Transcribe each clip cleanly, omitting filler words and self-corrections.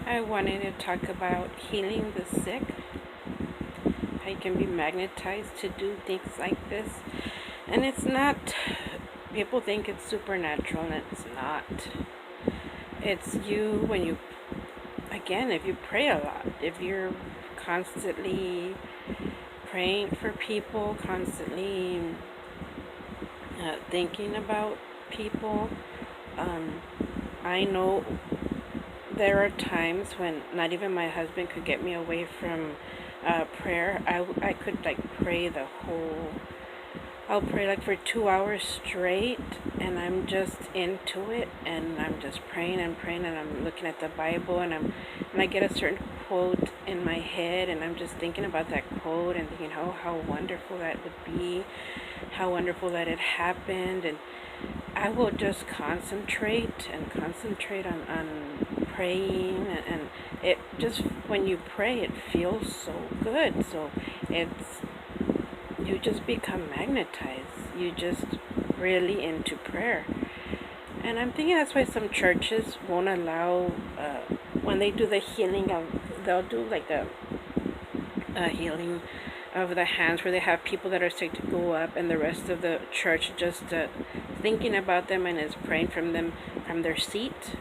I wanted to talk about healing the sick. How you can be magnetized to do things like this. And it's not, people think it's supernatural, and it's not. It's you when you, again, if you pray a lot, if you're constantly praying for people, constantly thinking about people. I know there are times when not even my husband could get me away from prayer. I could pray I'll pray for 2 hours straight, and I'm just into it, and I'm just praying and praying, and I'm looking at the Bible, and I get a certain quote in my head, and I'm just thinking about that quote and thinking, oh, how wonderful that would be, how wonderful that it happened, and I will just concentrate on praying, and it just, when you pray, it feels so good. So you just become magnetized. You just really into prayer. And I'm thinking that's why some churches won't allow, when they do the healing they'll do a healing of the hands, where they have people that are sick to go up, and the rest of the church just thinking about them and is praying from them from their seat.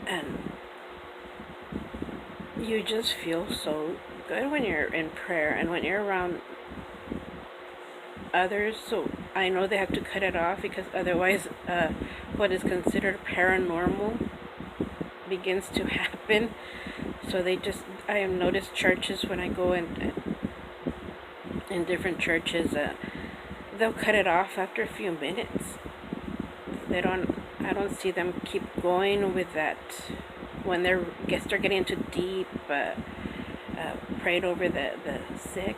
And you just feel so good when you're in prayer and when you're around others. So I know they have to cut it off, because otherwise what is considered paranormal begins to happen. So I have noticed churches, when I go in different churches, they'll cut it off after a few minutes. I don't see them keep going with that when they start getting into deep prayed over the sick.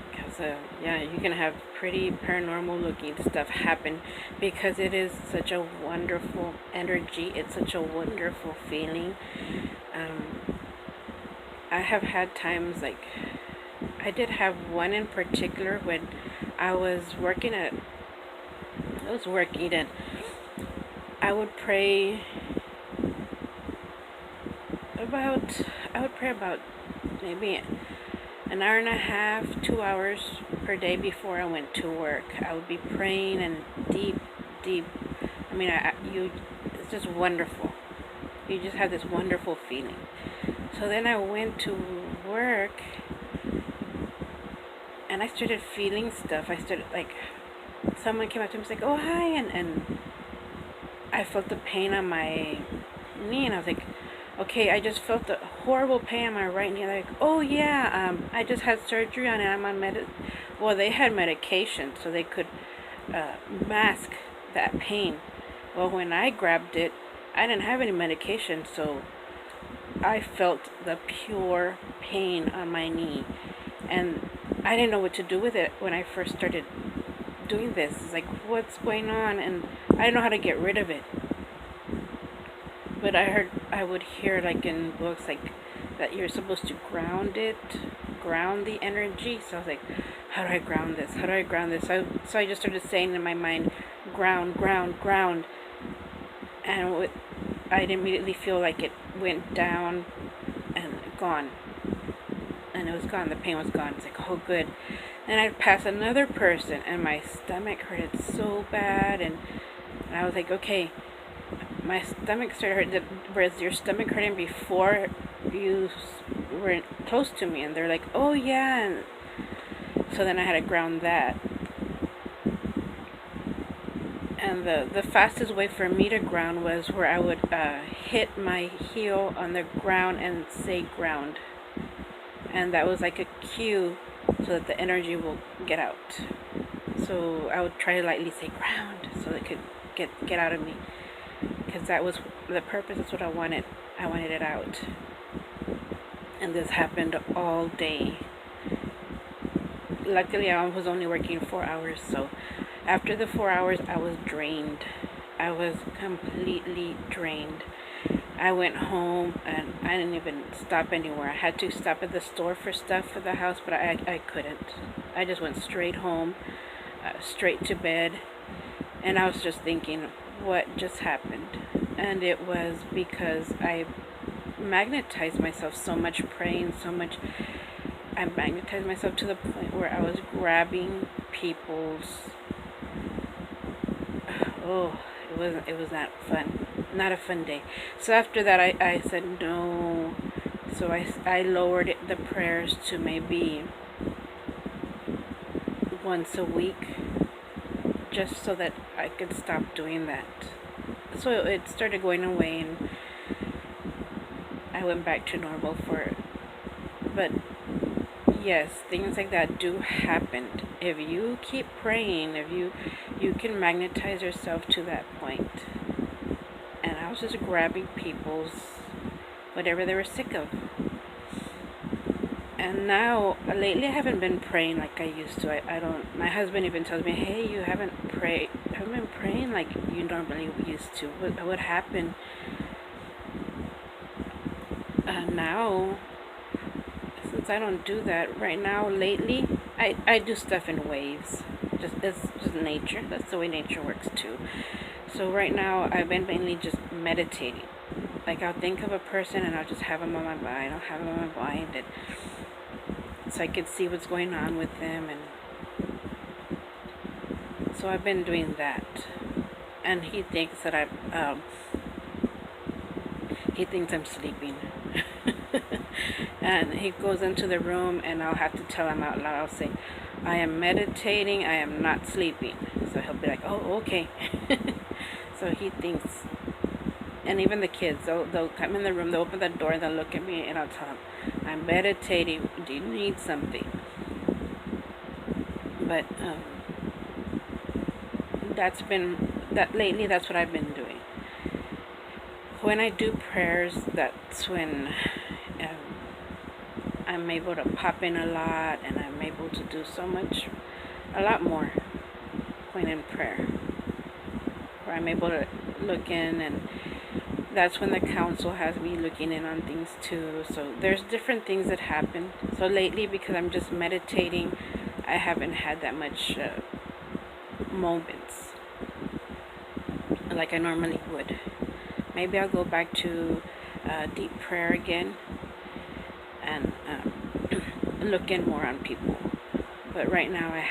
Because you can have pretty paranormal looking stuff happen, because it is such a wonderful energy. It's such a wonderful feeling. I have had times, I did have one in particular when I was working, and I would pray about maybe an hour and a half, 2 hours per day before I went to work. I would be praying, and deep. It's just wonderful. You just have this wonderful feeling. So then I went to work, and I started feeling stuff. Someone came up to me and was oh, hi, and I felt the pain on my knee, and I was like, okay, I just felt the horrible pain on my right knee. They're like, oh yeah, I just had surgery on it. I'm on well, they had medication, so they could mask that pain. Well, when I grabbed it, I didn't have any medication, so I felt the pure pain on my knee, and I didn't know what to do with it when I first started doing this. It's like, what's going on? And I didn't know how to get rid of it. But I would hear in books that you're supposed to ground the energy. So I was like, how do I ground this? How do I ground this? So I just started saying in my mind, ground, ground, ground. And I'd immediately feel like it went down and gone. And it was gone. The pain was gone. It's like, oh, good. And I'd pass another person, and my stomach hurted so bad. And I was like, okay, my stomach started hurting. Whereas your stomach hurting before you were close to me, and they're like, oh yeah. And so then I had to ground that. And the fastest way for me to ground was where I would hit my heel on the ground and say ground. And that was like a cue so that the energy will get out. So I would try to lightly say ground so it could get out of me. Because that was the purpose. That's what I wanted. I wanted it out. And this happened all day. Luckily, I was only working 4 hours. So after the 4 hours, I was drained. I was completely drained. I went home, and I didn't even stop anywhere. I had to stop at the store for stuff for the house, but I couldn't. I just went straight home, straight to bed. And I was just thinking, what just happened. And it was because I magnetized myself so much, praying so much. I magnetized myself to the point where I was grabbing people's. Oh, it was not fun. Not a fun day. So after that, I said no. So I lowered the prayers to maybe once a week, just so that I could stop doing that. So it started going away, and I went back to normal for it. But yes, things like that do happen. If you keep praying, if you can magnetize yourself to that point. And I was just grabbing people's whatever they were sick of. And now, lately, I haven't been praying like I used to. I don't. My husband even tells me, "Hey, you haven't been praying like you normally used to. What happened?" Now, since I don't do that right now, lately, I do stuff in waves. It's just nature. That's the way nature works too. So right now, I've been mainly just meditating. Like I'll think of a person and I'll just have them on my mind. I'll have them on my mind, and so I could see what's going on with them. And so I've been doing that. And he thinks that he thinks I'm sleeping. And he goes into the room and I'll have to tell him out loud. I'll say, I am meditating, I am not sleeping. So he'll be like, oh, okay. So he thinks, and even the kids, they'll come in the room, they'll open the door, they'll look at me, and I'll tell them, I'm meditating, do you need something? But lately that's what I've been doing. When I do prayers, that's when I'm able to pop in a lot, and I'm able to do a lot more when in prayer. Where I'm able to look in, and that's when the council has me looking in on things too. So there's different things that happen. So lately, because I'm just meditating, I haven't had that much moments like I normally would. Maybe I'll go back to deep prayer again and look in more on people. But right now I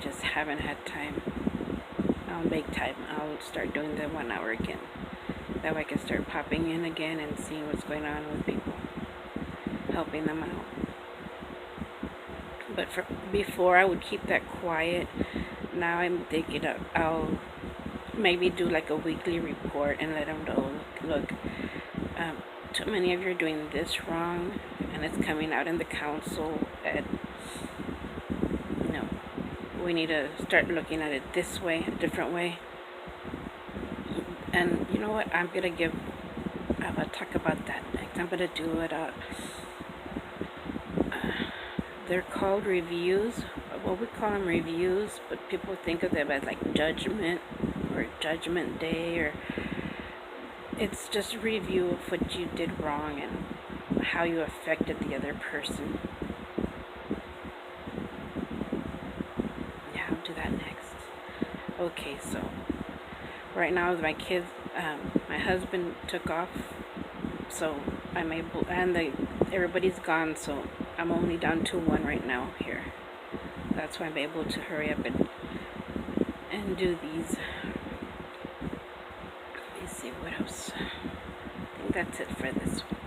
just haven't had time. I'll make time. I'll start doing the 1 hour again. That way I can start popping in again and seeing what's going on with people, helping them out. But before I would keep that quiet. Now I'm thinking I'll maybe do like a weekly report and let them know, look, too many of you are doing this wrong, and it's coming out in the council, and we need to start looking at it this way, a different way. And you know what? I'm gonna talk about that next. I'm gonna do it. They're called reviews. Well, we call them reviews, but people think of them as like judgment or judgment day, or it's just a review of what you did wrong and how you affected the other person. Yeah, I'll do that next. Okay, so right now my kids, my husband took off, so I'm able, and everybody's gone, so I'm only down to one right now here. That's why I'm able to hurry up and do these. Let me see what else. I think that's it for this one.